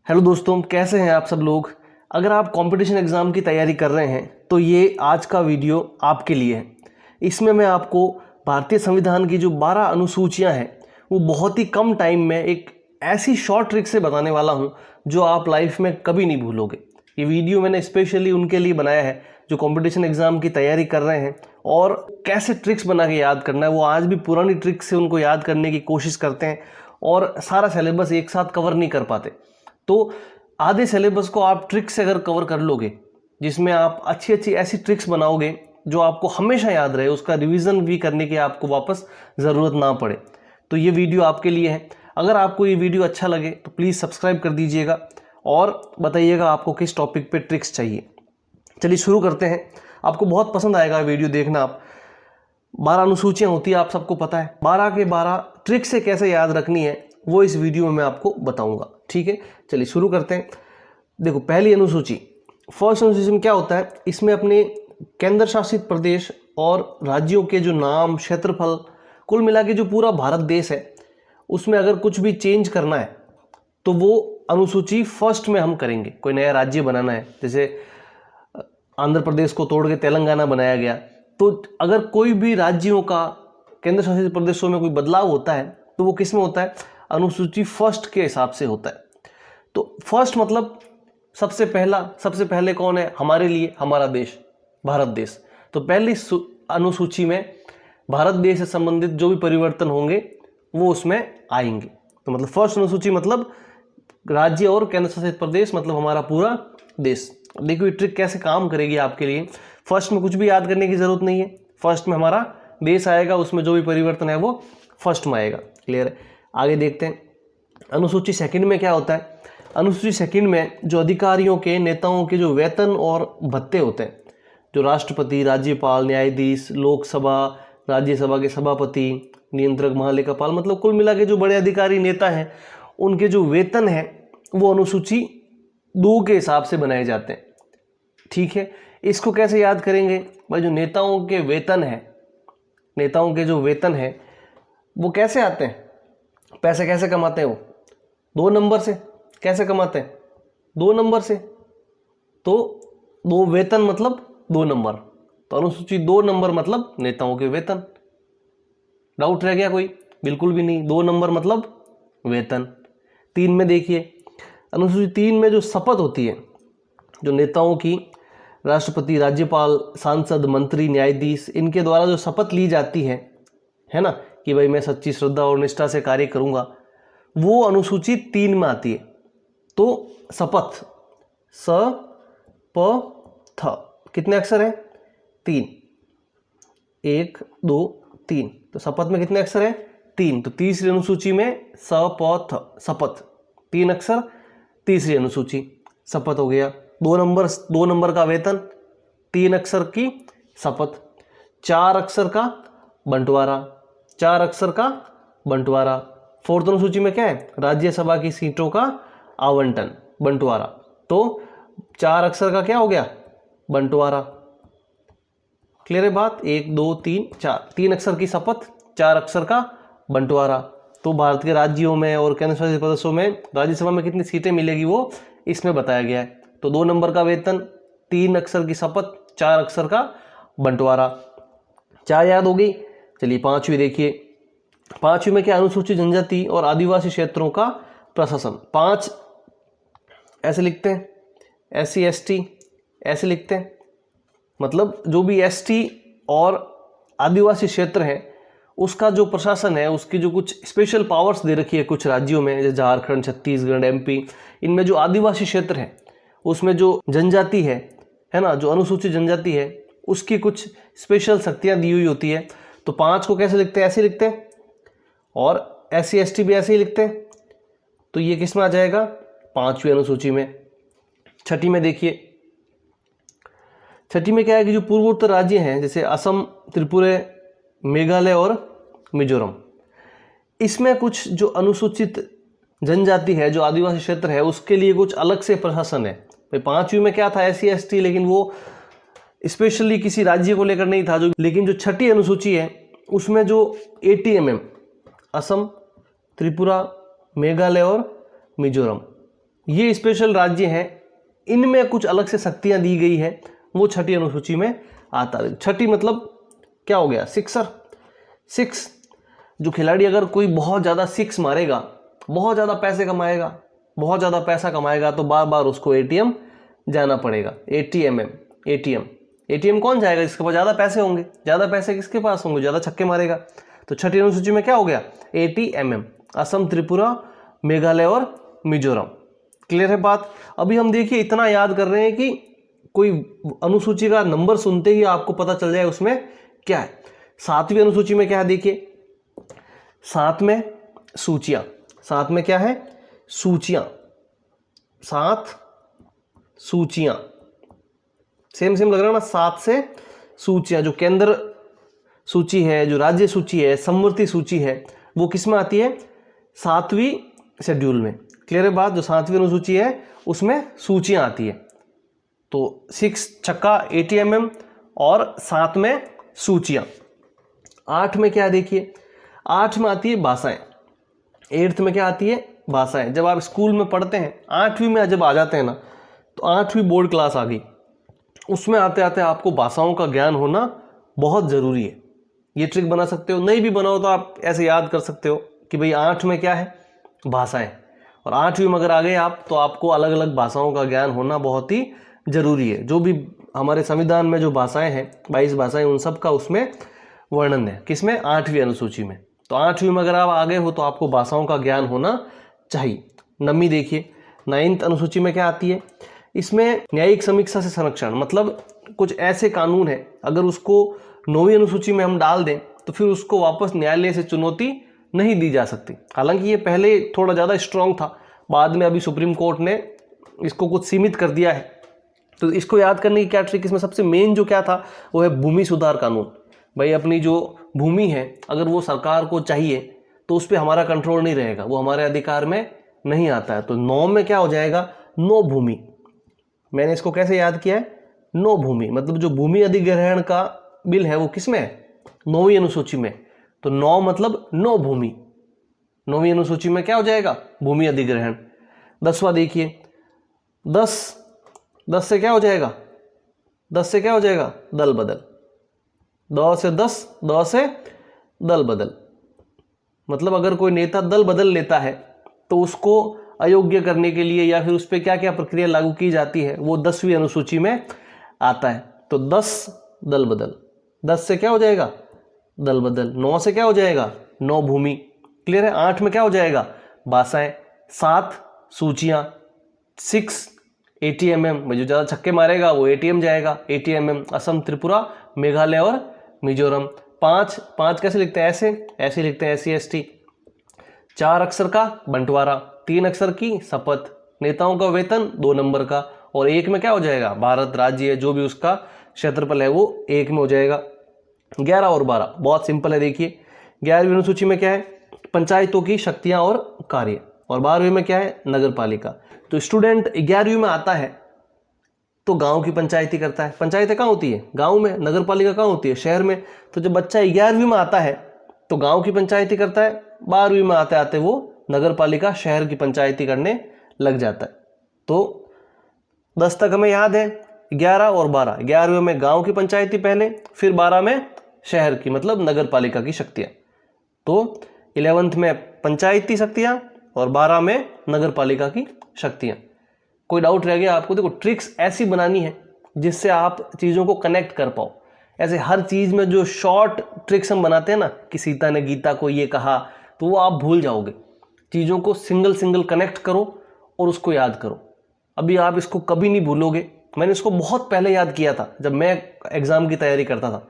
Hello दोस्तों, कैसे हैं आप सब लोग। अगर आप कंपटीशन एग्ज़ाम की तैयारी कर रहे हैं तो ये आज का वीडियो आपके लिए है। इसमें मैं आपको भारतीय संविधान की जो 12 अनुसूचियां हैं वो बहुत ही कम टाइम में एक ऐसी शॉर्ट ट्रिक से बताने वाला हूं जो आप लाइफ में कभी नहीं भूलोगे। ये वीडियो मैंने स्पेशली उनके लिए बनाया है जो कंपटीशन एग्ज़ाम की तैयारी कर रहे हैं और कैसे ट्रिक्स बना के याद करना है। वो आज भी पुरानी ट्रिक्स से उनको याद करने की कोशिश करते हैं और सारा सिलेबस एक साथ कवर नहीं कर पाते। तो आधे सिलेबस को आप ट्रिक से अगर कवर कर लोगे, जिसमें आप अच्छी अच्छी ऐसी ट्रिक्स बनाओगे जो आपको हमेशा याद रहे, उसका रिवीजन भी करने की आपको वापस ज़रूरत ना पड़े, तो ये वीडियो आपके लिए है। अगर आपको ये वीडियो अच्छा लगे तो प्लीज़ सब्सक्राइब कर दीजिएगा और बताइएगा आपको किस टॉपिक पे ट्रिक्स चाहिए। चलिए शुरू करते हैं। आपको बहुत पसंद आएगा वीडियो देखना। आप 12 अनुसूचियाँ होती है, आप सबको पता है। 12 के 12 ट्रिक से कैसे याद रखनी है वो इस वीडियो में मैं आपको बताऊंगा, ठीक है। चलिए शुरू करते हैं। देखो, पहली अनुसूची, फर्स्ट अनुसूची में क्या होता है, इसमें अपने केंद्र शासित प्रदेश और राज्यों के जो नाम, क्षेत्रफल, कुल मिला के जो पूरा भारत देश है उसमें अगर कुछ भी चेंज करना है तो वो अनुसूची फर्स्ट में हम करेंगे। कोई नया राज्य बनाना है, जैसे आंध्र प्रदेश को तोड़ के तेलंगाना बनाया गया, तो अगर कोई भी राज्यों का केंद्र शासित प्रदेशों में कोई बदलाव होता है तो वो किस में होता है, अनुसूची फर्स्ट के हिसाब से होता है। तो फर्स्ट मतलब सबसे पहले कौन है हमारे लिए, हमारा देश, भारत देश। तो पहली अनुसूची में भारत देश से संबंधित जो भी परिवर्तन होंगे वो उसमें आएंगे। तो मतलब फर्स्ट अनुसूची मतलब राज्य और केंद्र शासित प्रदेश, मतलब हमारा पूरा देश। देखो ये ट्रिक कैसे काम करेगी आपके लिए। फर्स्ट में कुछ भी याद करने की जरूरत नहीं है, फर्स्ट में हमारा देश आएगा, उसमें जो भी परिवर्तन है वो फर्स्ट में आएगा। क्लियर है। आगे देखते हैं अनुसूची सेकंड में क्या होता है। अनुसूची सेकंड में जो अधिकारियों के, नेताओं के जो वेतन और भत्ते होते हैं, जो राष्ट्रपति, राज्यपाल, न्यायाधीश, लोकसभा, राज्यसभा के सभापति, नियंत्रक, महालेखापाल, मतलब कुल मिला के जो बड़े अधिकारी, नेता हैं, उनके जो वेतन है वो अनुसूची 2 के हिसाब से बनाए जाते हैं, ठीक है। इसको कैसे याद करेंगे भाई, जो नेताओं के वेतन है, नेताओं के जो वेतन है वो कैसे आते हैं, पैसे कैसे कमाते हैं वो 2 नंबर से। कैसे कमाते हैं, 2 नंबर से। तो 2 वेतन मतलब 2 नंबर, तो अनुसूची 2 नंबर मतलब नेताओं के वेतन। डाउट रह गया कोई? बिल्कुल भी नहीं, 2 नंबर मतलब वेतन। 3 में देखिए, अनुसूची 3 में जो शपथ होती है, जो नेताओं की, राष्ट्रपति, राज्यपाल, सांसद, मंत्री, न्यायाधीश, इनके द्वारा जो शपथ ली जाती है ना, कि भाई मैं सच्ची श्रद्धा और निष्ठा से कार्य करूंगा, वो अनुसूची 3 में आती है। तो शपथ, स प थ, कितने अक्षर हैं, 3, 1 2 3। तो शपथ में कितने अक्षर हैं, 3। तो तीसरी अनुसूची में स प थ, शपथ, 3 अक्षर, तीसरी अनुसूची शपथ हो गया। 2 नंबर का वेतन, 3 अक्षर की शपथ, 4 अक्षर का बंटवारा, 4 अक्षर का बंटवारा। फोर्थ अनुसूची में क्या है, राज्यसभा की सीटों का आवंटन, बंटवारा। तो 4 अक्षर का क्या हो गया, बंटवारा। क्लियर है बात, 1 2 3 4, 3 अक्षर की शपथ, 4 अक्षर का बंटवारा। तो भारत के राज्यों में और केंद्र शासित प्रदेशों में राज्यसभा में कितनी सीटें मिलेगी वो इसमें बताया गया है। तो 2 नंबर का वेतन, 3 अक्षर की शपथ, 4 अक्षर का बंटवारा। 4 याद हो गई। चलिए 5वीं देखिए। 5वीं में क्या, अनुसूचित जनजाति और आदिवासी क्षेत्रों का प्रशासन। 5 ऐसे लिखते हैं, SC ST ऐसे लिखते हैं, मतलब जो भी ST और आदिवासी क्षेत्र है उसका जो प्रशासन है, उसकी जो कुछ स्पेशल पावर्स दे रखी है कुछ राज्यों में, जैसे झारखंड, छत्तीसगढ़, MP, इनमें जो आदिवासी क्षेत्र है उसमें जो जनजाति है ना, जो अनुसूचित जनजाति है उसकी कुछ स्पेशल शक्तियां दी हुई होती है। तो 5 को कैसे लिखते हैं, ऐसे लिखते हैं, और SC ST भी ऐसे ही लिखते हैं। तो ये किस में आ जाएगा, 5वीं अनुसूची में। 6ठी में देखिए। 6ठी में क्या है कि जो पूर्वोत्तर राज्य हैं, जैसे असम, त्रिपुरा, मेघालय और मिजोरम, इसमें कुछ जो अनुसूचित जनजाति है, जो आदिवासी क्षेत्र है, उसके लिए कुछ अलग से प्रशासन है। भाई 5वीं में क्या था, SC ST, लेकिन वो स्पेशली किसी राज्य को लेकर नहीं था। लेकिन जो 6ठी अनुसूची है उसमें जो ATMM, असम, त्रिपुरा, मेघालय और मिजोरम, ये स्पेशल राज्य हैं, इनमें कुछ अलग से शक्तियां दी गई है, वो छठी अनुसूची में आता है। छठी मतलब क्या हो गया, सिक्सर, सिक्स। जो खिलाड़ी अगर कोई बहुत ज़्यादा सिक्स मारेगा, बहुत ज़्यादा पैसे कमाएगा, बहुत ज़्यादा पैसा कमाएगा, तो बार बार उसको एटीएम जाना पड़ेगा। एटीएम, एटीएम, एटीएम कौन जाएगा? जिसके पास ज़्यादा पैसे होंगे। ज़्यादा पैसे किसके पास होंगे? ज़्यादा छक्के मारेगा। तो छठी अनुसूची में क्या हो गया, एटीएमएम, असम, त्रिपुरा, मेघालय और मिजोरम। क्लियर है बात? अभी हम देखिए इतना याद कर रहे हैं कि कोई अनुसूची का नंबर सुनते ही आपको पता चल जाए उसमें क्या है। 7वीं अनुसूची में क्या है देखिए, 7 में सूचियां। 7 में क्या है, सूचियां, 7 सूचियां। सेम सेम लग रहा है ना, 7 से सूचियां। जो केंद्र सूची है, जो राज्य सूची है, समवर्ती सूची है, वो किस में आती है, 7वीं शेड्यूल में। क्लियर है बात? जो 7वीं अनुसूची है उसमें सूचियां आती है। तो 6 छक्का एटीएमएम और 7 में सूचियां। 8 में क्या देखिए, 8 में आती है भाषाएं। 8th में क्या आती है, भाषाएं। जब आप स्कूल में पढ़ते हैं, 8वीं में जब आ जाते हैं ना, तो 8वीं बोर्ड क्लास आ गई, उसमें आते आते आपको भाषाओं का ज्ञान होना बहुत ज़रूरी है। ये ट्रिक बना सकते हो, नहीं भी बनाओ तो आप ऐसे याद कर सकते हो कि भाई 8 में क्या है, भाषाएं। और 8वीं में अगर आ गए आप, तो आपको अलग अलग भाषाओं का ज्ञान होना बहुत ही ज़रूरी है। जो भी हमारे संविधान में जो भाषाएं हैं, 22 भाषाएं, उन सब का उसमें वर्णन है। किसमें, 8वीं अनुसूची में। तो 8वीं में अगर आप आ गए हो तो आपको भाषाओं का ज्ञान होना चाहिए। 9वीं देखिए, 9th अनुसूची में क्या आती है, इसमें न्यायिक समीक्षा से संरक्षण, मतलब कुछ ऐसे कानून है, अगर उसको 9वीं अनुसूची में हम डाल दें तो फिर उसको वापस न्यायालय से चुनौती नहीं दी जा सकती। हालांकि ये पहले थोड़ा ज़्यादा स्ट्रॉन्ग था, बाद में अभी सुप्रीम कोर्ट ने इसको कुछ सीमित कर दिया है। तो इसको याद करने की क्या ट्रिक, इसमें सबसे मेन जो क्या था वो है भूमि सुधार कानून। भाई अपनी जो भूमि है, अगर वो सरकार को चाहिए तो उस पर हमारा कंट्रोल नहीं रहेगा, वो हमारे अधिकार में नहीं आता है। तो 9 में क्या हो जाएगा, नो भूमि। मैंने इसको कैसे याद किया है, नो भूमि, मतलब जो भूमि अधिग्रहण का बिल है वो किसमें है, 9वीं अनुसूची में। तो 9 मतलब नो भूमि। 9वीं अनुसूची में क्या हो जाएगा, भूमि अधिग्रहण। 10वां देखिए, 10 से क्या हो जाएगा, 10 से क्या हो जाएगा, दल बदल। 10 से 10, 10 से दल बदल, मतलब अगर कोई नेता दल बदल लेता है तो उसको अयोग्य करने के लिए या फिर उस पर क्या क्या प्रक्रिया लागू की जाती है, वो 10वीं अनुसूची में आता है। तो 10 दल बदल, 10 से क्या हो जाएगा, दल बदल। 9 से क्या हो जाएगा, नो भूमि। क्लियर है? 8 में क्या हो जाएगा, भाषाएं। 7 सूचियां। 6 एटीएमएम, जो ज़्यादा छक्के मारेगा वो एटीएम जाएगा, एटीएमएम, असम, त्रिपुरा, मेघालय और मिजोरम। 5 कैसे लिखते हैं, ऐसे लिखते हैं, SC/ST। 4 अक्षर का बंटवारा, 3 अक्षर की शपथ, नेताओं का वेतन 2 नंबर का, और 1 में क्या हो जाएगा, भारत राज्य, जो भी उसका क्षेत्रफल है वो 1 में हो जाएगा। 11 और 12 बहुत सिंपल है देखिए। 11वीं अनुसूची में क्या है, पंचायतों की शक्तियां और कार्य, और 12वीं में क्या है, नगर पालिका। तो स्टूडेंट 11वीं में आता है तो गांव की पंचायती करता है। पंचायतें कहाँ होती है, गांव में। नगर पालिका कहाँ होती है, शहर में। तो जब बच्चा 11वीं में आता है तो गांव की पंचायती करता है, 12वीं में आते आते वो नगर पालिका, शहर की पंचायती करने लग जाता है। तो 10 तक हमें याद है, 11 और 12। 11वीं में गांव की पंचायती पहले, फिर 12 में शहर की, मतलब नगर पालिका की शक्तियां। तो 11th में पंचायती शक्तियां और 12 में नगर पालिका की शक्तियां। कोई डाउट रह गया आपको? देखो ट्रिक्स ऐसी बनानी है जिससे आप चीज़ों को कनेक्ट कर पाओ। ऐसे हर चीज़ में जो शॉर्ट ट्रिक्स हम बनाते हैं ना, कि सीता ने गीता को ये कहा, तो वो आप भूल जाओगे। चीज़ों को सिंगल कनेक्ट करो और उसको याद करो। अभी आप इसको कभी नहीं भूलोगे। मैंने इसको बहुत पहले याद किया था जब मैं एग्ज़ाम की तैयारी करता था,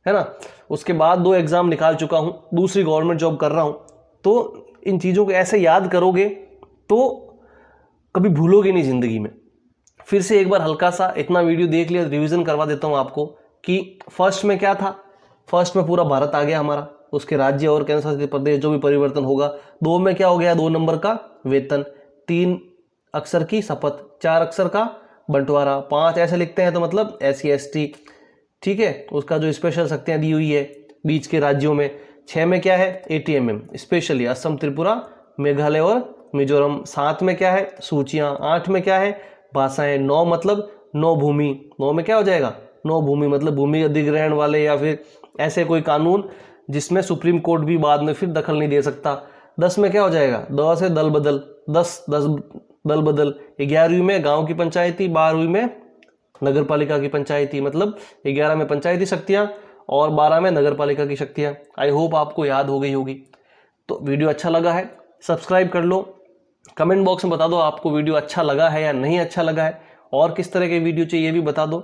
है ना। उसके बाद 2 एग्ज़ाम निकाल चुका हूँ, दूसरी गवर्नमेंट जॉब कर रहा हूँ। तो इन चीज़ों को ऐसे याद करोगे तो कभी भूलोगे नहीं ज़िंदगी में। फिर से एक बार हल्का सा इतना वीडियो देख लिया, रिवीजन करवा देता हूँ आपको कि फर्स्ट में क्या था। फर्स्ट में पूरा भारत आ गया हमारा, उसके राज्य और केंद्र शासित प्रदेश जो भी परिवर्तन होगा। 2 में क्या हो गया, 2 नंबर का वेतन, 3 अक्षर की शपथ, 4 अक्षर का बंटवारा, 5 ऐसे लिखते हैं तो मतलब SC/ST, ठीक है, उसका जो स्पेशल शक्तियाँ दी हुई है बीच के राज्यों में। 6 में क्या है, ATMM, स्पेशली असम, त्रिपुरा, मेघालय और मिजोरम। 7 में क्या है? सूचियाँ। 8 में क्या है? भाषाएं। 9 मतलब नौ भूमि। 9 में क्या हो जाएगा? नौ भूमि मतलब भूमि अधिग्रहण वाले या फिर ऐसे कोई कानून जिसमें सुप्रीम कोर्ट भी बाद में फिर दखल नहीं दे सकता। 10 में क्या हो जाएगा? 10 है दल बदल। 10 दल बदल। 11वीं में गांव की पंचायती, 12वीं में नगर पालिका की पंचायती, मतलब 11 में पंचायती शक्तियां और 12 में नगर पालिका की शक्तियां। आई होप आपको याद हो गई होगी। तो वीडियो अच्छा लगा है सब्सक्राइब कर लो। कमेंट बॉक्स में बता दो आपको वीडियो अच्छा लगा है या नहीं अच्छा लगा है, और किस तरह के वीडियो चाहिए ये भी बता दो।